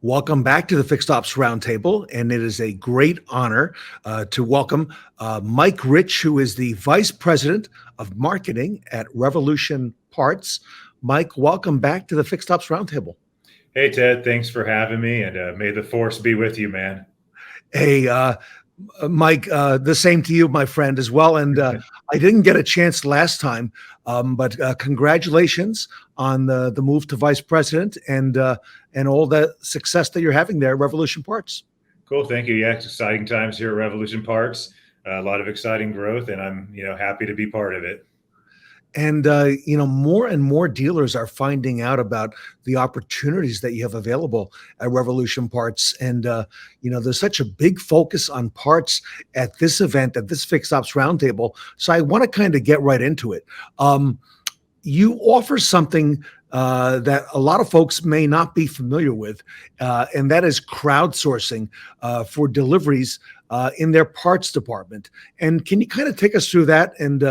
Welcome back to the Fixed Ops Roundtable, and it is a great honor to welcome Mike Rich, who is the Vice President of Marketing at Revolution Parts. Mike, welcome back to the Fixed Ops Roundtable. Hey, Ted, thanks for having me, and may the force be with you, man. Hey, Mike, the same to you, my friend, as well. And I didn't get a chance last time, but congratulations on the move to Vice President and all the success that you're having there at Revolution Parts. Cool, thank you. Yeah, it's exciting times here at Revolution Parts. A lot of exciting growth, and I'm happy to be part of it. And more and more dealers are finding out about the opportunities that you have available at Revolution Parts. And there's such a big focus on parts at this event, at this Fixed Ops Roundtable. So I want to kind of get right into it. You offer something that a lot of folks may not be familiar with, and that is crowdsourcing for deliveries in their parts department. And can you kind of take us through that and,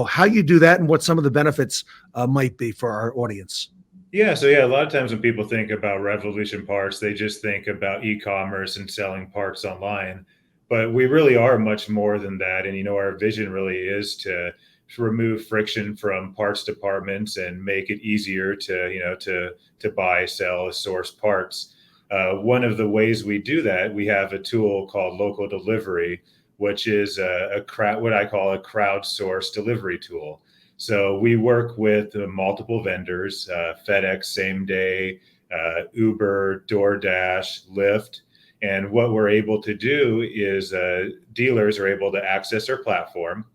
how you do that and what some of the benefits might be for our audience? So a lot of times when people think about Revolution Parts, they just think about e-commerce and selling parts online. But we really are much more than that. And, our vision really is to remove friction from parts departments and make it easier to buy, sell, source parts. One of the ways we do that, we have a tool called Local Delivery, which is what I call a crowdsource delivery tool. So we work with multiple vendors, FedEx, same day, Uber, DoorDash, Lyft. And what we're able to do is dealers are able to access our platform.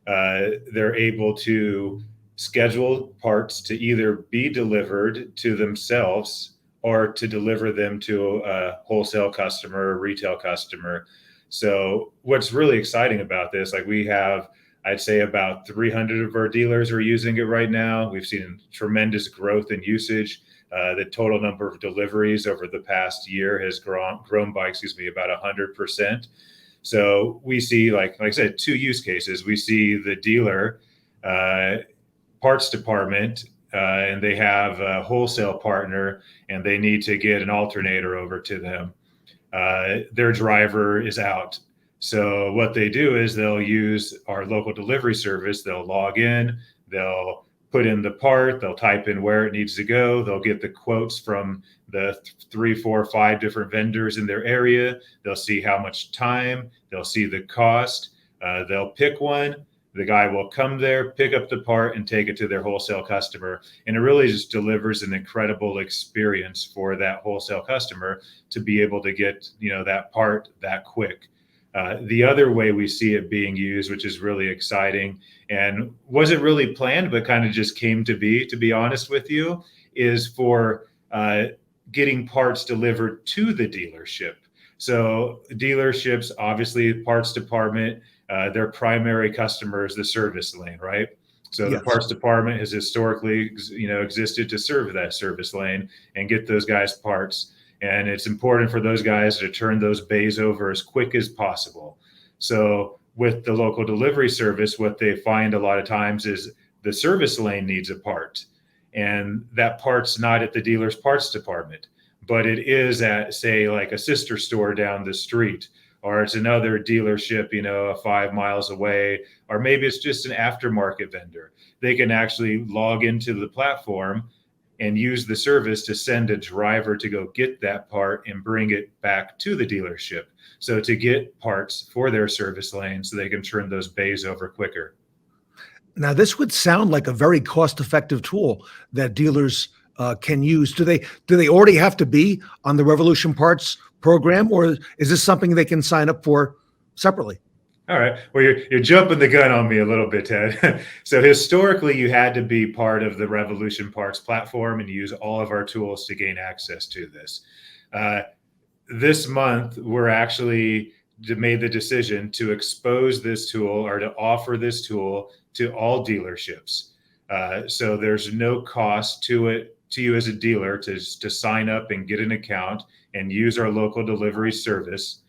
They're able to schedule parts to either be delivered to themselves or to deliver them to a wholesale customer, a retail customer. So what's really exciting about this, like we have, I'd say about 300 of our dealers are using it right now. We've seen tremendous growth in usage. The total number of deliveries over the past year has grown by, about 100%. So we see, like I said, two use cases. We see the dealer parts department, and they have a wholesale partner, and they need to get an alternator over to them. Their driver is out. So what they do is they'll use our local delivery service. They'll log in, they'll put in the part, they'll type in where it needs to go. They'll get the quotes from the 3, 4, 5 different vendors in their area. They'll see how much time, they'll see the cost. They'll pick one. The guy will come there, pick up the part, and take it to their wholesale customer. And it really just delivers an incredible experience for that wholesale customer to be able to get, that part that quick. The other way we see it being used, which is really exciting and wasn't really planned, but kind of just came to be honest with you, is for getting parts delivered to the dealership. So dealerships, obviously parts department, their primary customer is the service lane, right? So Yes. The parts department has historically, existed to serve that service lane and get those guys parts. And it's important for those guys to turn those bays over as quick as possible. So with the local delivery service, what they find a lot of times is the service lane needs a part. And that part's not at the dealer's parts department, but it is at, say, like a sister store down the street, or it's another dealership, 5 miles away, or maybe it's just an aftermarket vendor. They can actually log into the platform and use the service to send a driver to go get that part and bring it back to the dealership. So to get parts for their service lane so they can turn those bays over quicker. Now, this would sound like a very cost-effective tool that dealers can use. Do they already have to be on the Revolution Parts program, or is this something they can sign up for separately? All right. Well, you're jumping the gun on me a little bit, Ted. So historically, you had to be part of the Revolution Parts platform and use all of our tools to gain access to this. This month, we're actually made the decision to expose this tool or to offer this tool to all dealerships. So there's no cost to you as a dealer to sign up and get an account and use our local delivery service.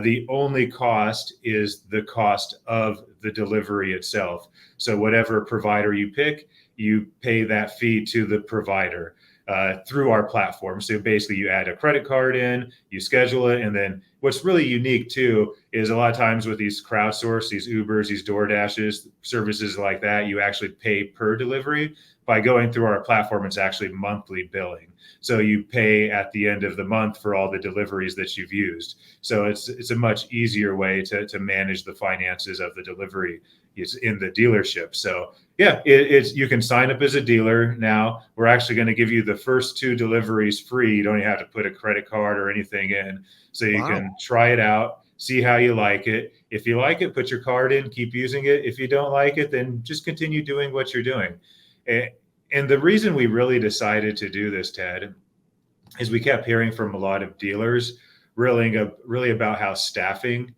The only cost is the cost of the delivery itself. So whatever provider you pick, you pay that fee to the provider. through our platform. So basically, you add a credit card in, you schedule it, and then what's really unique too is a lot of times with these crowdsource, these Ubers, these DoorDashes, services like that, you actually pay per delivery. By going through our platform, it's actually monthly billing. So you pay at the end of the month for all the deliveries that you've used. So it's a much easier way to manage the finances of the delivery is in the dealership. So yeah, it's you can sign up as a dealer now. We're actually going to give you the first 2 deliveries free. You don't even have to put a credit card or anything in. So you Wow. can try it out, see how you like it. If you like it, put your card in, keep using it. If you don't like it, then just continue doing what you're doing. And the reason we really decided to do this, Ted, is we kept hearing from a lot of dealers really about how staffing,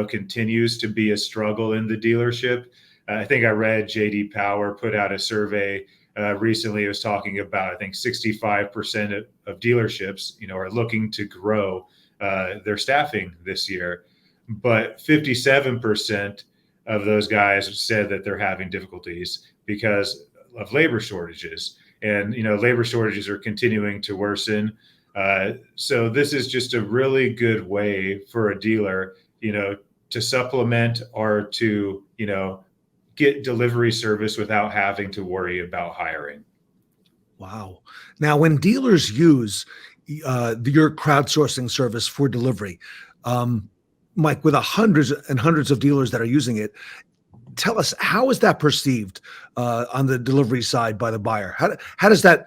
continues to be a struggle in the dealership. I think I read JD Power put out a survey recently. It was talking about, I think 65% of dealerships, are looking to grow their staffing this year, but 57% of those guys said that they're having difficulties because of labor shortages. And labor shortages are continuing to worsen. So this is just a really good way for a dealer, to supplement or to get delivery service without having to worry about hiring. Wow. Now, when dealers use your crowdsourcing service for delivery, um, Mike, with hundreds and hundreds of dealers that are using it, tell us, how is that perceived on the delivery side by the buyer? How does that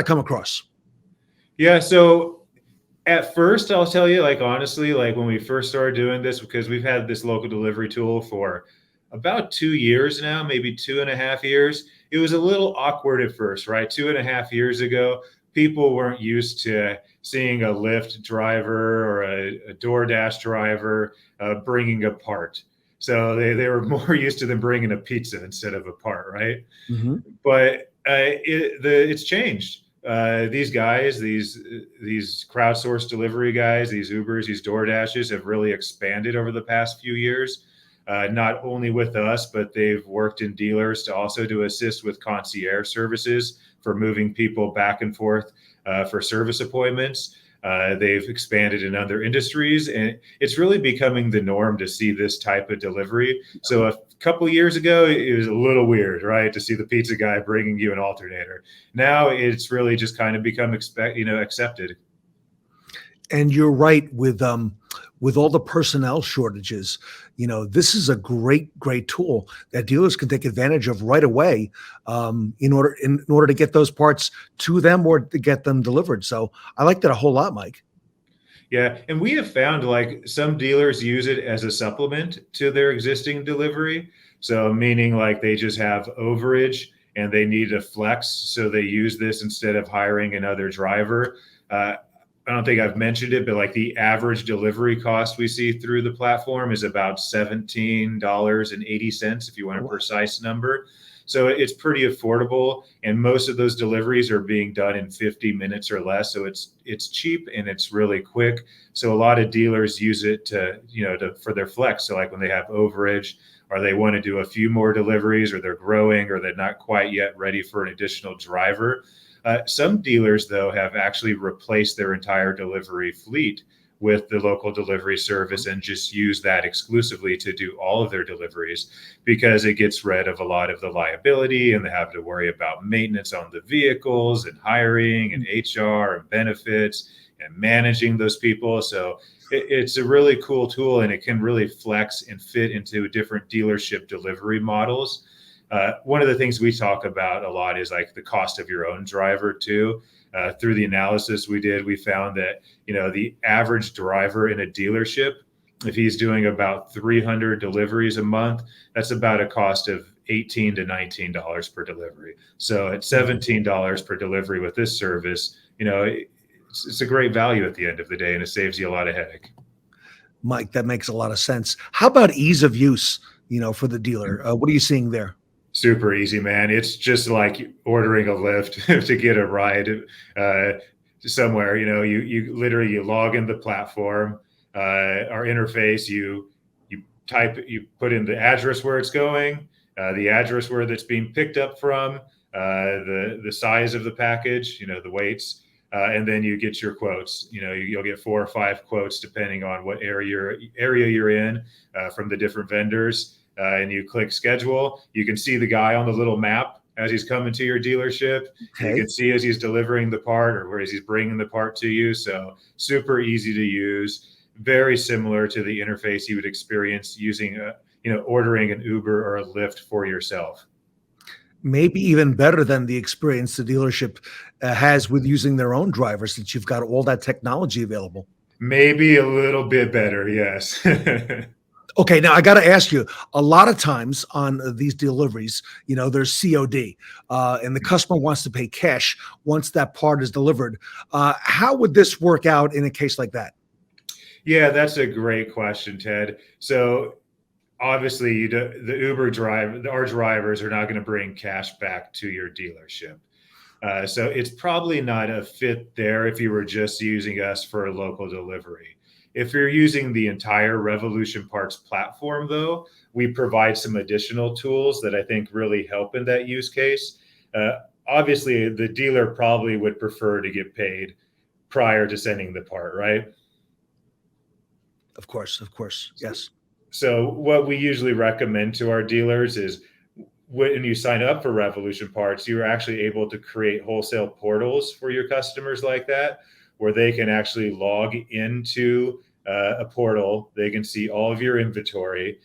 come across? Yeah. So at first, I'll tell you, like, honestly, like when we first started doing this, because we've had this local delivery tool for about 2 years now, maybe 2.5 years, it was a little awkward at first, right? 2.5 years ago, people weren't used to seeing a Lyft driver or a DoorDash driver bringing a part. So they were more used to them bringing a pizza instead of a part, right? Mhm. But it's changed. These guys, these crowdsourced delivery guys, these Ubers, these DoorDashes have really expanded over the past few years. Not only with us, but they've worked in dealers to assist with concierge services for moving people back and forth for service appointments. They've expanded in other industries, and it's really becoming the norm to see this type of delivery. So a couple years ago, it was a little weird, right, to see the pizza guy bringing you an alternator. Now it's really just kind of become accepted. And you're right with all the personnel shortages. This is a great tool that dealers can take advantage of right away, in order to get those parts to them or to get them delivered. So I like that a whole lot, Mike. Yeah, and we have found like some dealers use it as a supplement to their existing delivery. So meaning like they just have overage and they need a flex, so they use this instead of hiring another driver. Uh, I don't think I've mentioned it, but like the average delivery cost we see through the platform is about $17.80 if you want a Wow. precise number. So it's pretty affordable, and most of those deliveries are being done in 50 minutes or less. So it's cheap and it's really quick. So a lot of dealers use it for their flex. So like when they have overage, or they want to do a few more deliveries, or they're growing, or they're not quite yet ready for an additional driver. Some dealers, though, have actually replaced their entire delivery fleet with the local delivery service and just use that exclusively to do all of their deliveries, because it gets rid of a lot of the liability and they have to worry about maintenance on the vehicles and hiring and HR and benefits and managing those people. So it's a really cool tool, and it can really flex and fit into different dealership delivery models. One of the things we talk about a lot is like the cost of your own driver too. Through the analysis we did, we found that the average driver in a dealership, if he's doing about 300 deliveries a month, that's about a cost of $18 to $19 per delivery. So at $17 per delivery with this service, it's a great value at the end of the day, and it saves you a lot of headache. Mike, that makes a lot of sense. How about ease of use, for the dealer? What are you seeing there? Super easy, man. It's just like ordering a Lyft to get a ride uh, somewhere. You literally you log in the platform, our interface. You put in the address where it's going, the address where that's being picked up from. the size of the package, the weights, and then you get your quotes. You'll get 4 or 5 quotes depending on what area you're in from the different vendors, and you click schedule. You can see the guy on the little map as he's coming to your dealership. You Okay. can see as he's delivering the part or where he's bringing the part to you. So super easy to use, very similar to the interface you would experience using ordering an Uber or a Lyft for yourself. Maybe even better than the experience the dealership has with using their own driver, since you've got all that technology available. Maybe a little bit better, yes. Okay, now I got to ask you. A lot of times on these deliveries, there's COD, and the customer wants to pay cash once that part is delivered. How would this work out in a case like that? Yeah, that's a great question, Ted. So obviously, the Uber driver, our drivers are not going to bring cash back to your dealership. So it's probably not a fit there if you were just using us for a local delivery. If you're using the entire Revolution Parts platform, though, we provide some additional tools that I think really help in that use case. Uh, Obviously, the dealer probably would prefer to get paid prior to sending the part, right? Of course, yes. So what we usually recommend to our dealers is when you sign up for Revolution Parts, you're actually able to create wholesale portals for your customers like that, where they can actually log into a portal. They can see all of your inventory.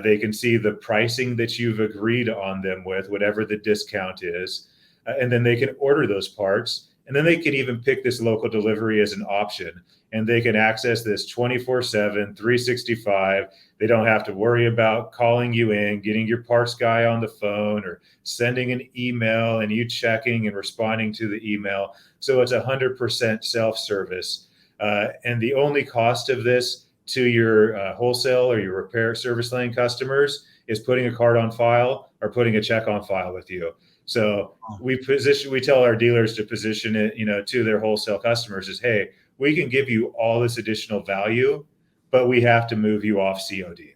They can see the pricing that you've agreed on them with, whatever the discount is. And then they can order those parts. And then they can even pick this local delivery as an option. And they can access this 24/7, 365. They don't have to worry about calling you in, getting your parts guy on the phone, or sending an email and you checking and responding to the email. So it's 100% self-service. And the only cost of this to your wholesale or your repair service lane customers is putting a card on file or putting a check on file with you. So we tell our dealers to position it, to their wholesale customers as, hey, we can give you all this additional value, but we have to move you off COD.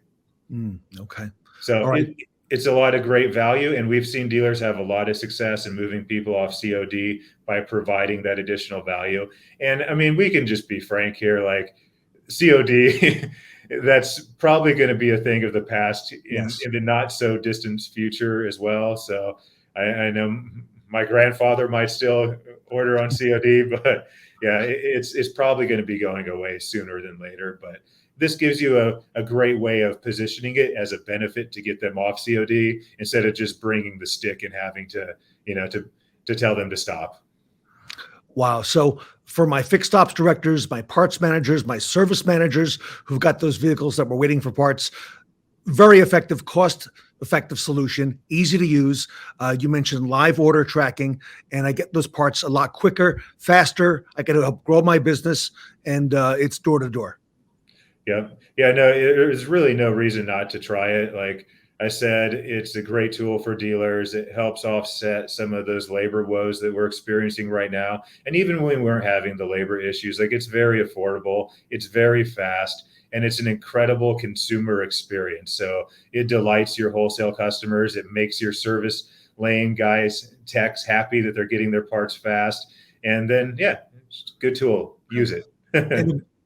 Okay. So All right. it's a lot of great value, and we've seen dealers have a lot of success in moving people off COD by providing that additional value. And I mean, we can just be frank here, like COD, that's probably going to be a thing of the past Yes. in the not so distant future as well. So I know my grandfather might still order on COD, but yeah, it's probably going to be going away sooner than later. But this gives you a great way of positioning it as a benefit to get them off COD instead of just bringing the stick and having to, to tell them to stop. Wow. So for my fixed ops directors, my parts managers, my service managers who've got those vehicles that were waiting for parts, very effective, cost effective solution, easy to use. You mentioned live order tracking, and I get those parts a lot quicker, faster. I can help grow my business, and it's door to door. Yeah. Yeah. No, there's really no reason not to try it. Like I said, it's a great tool for dealers. It helps offset some of those labor woes that we're experiencing right now. And even when we're having the labor issues, like it's very affordable, it's very fast, and it's an incredible consumer experience. So it delights your wholesale customers. It makes your service lane guys, techs happy that they're getting their parts fast. And then, yeah, it's a good tool. Use it.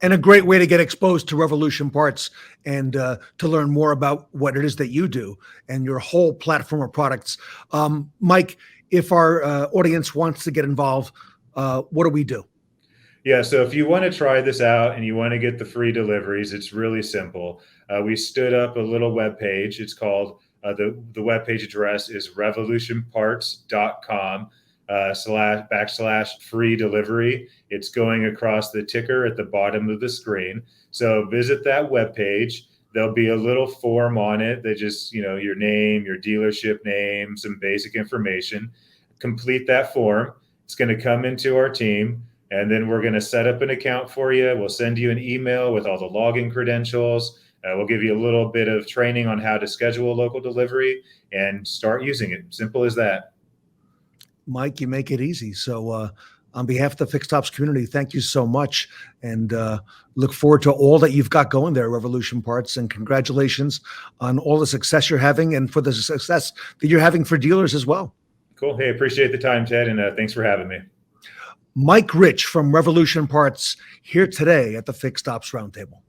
And a great way to get exposed to Revolution Parts and to learn more about what it is that you do and your whole platform of products. Mike, if our audience wants to get involved, what do we do? Yeah, so if you want to try this out and you want to get the free deliveries, it's really simple. We stood up a little web page. It's called the web page address is revolutionparts.com / free delivery. It's going across the ticker at the bottom of the screen. So visit that web page. There'll be a little form on it that just, your name, your dealership name, some basic information. Complete that form. It's going to come into our team. And then we're going to set up an account for you. We'll send you an email with all the login credentials. We'll give you a little bit of training on how to schedule a local delivery and start using it. Simple as that. Mike, you make it easy. So, on behalf of the Fixed Ops community, thank you so much, and look forward to all that you've got going there, Revolution Parts, and congratulations on all the success you're having and for the success that you're having for dealers as well. Cool. Hey, appreciate the time, Ted, and thanks for having me. Mike Rich from Revolution Parts here today at the Fixed Ops Roundtable.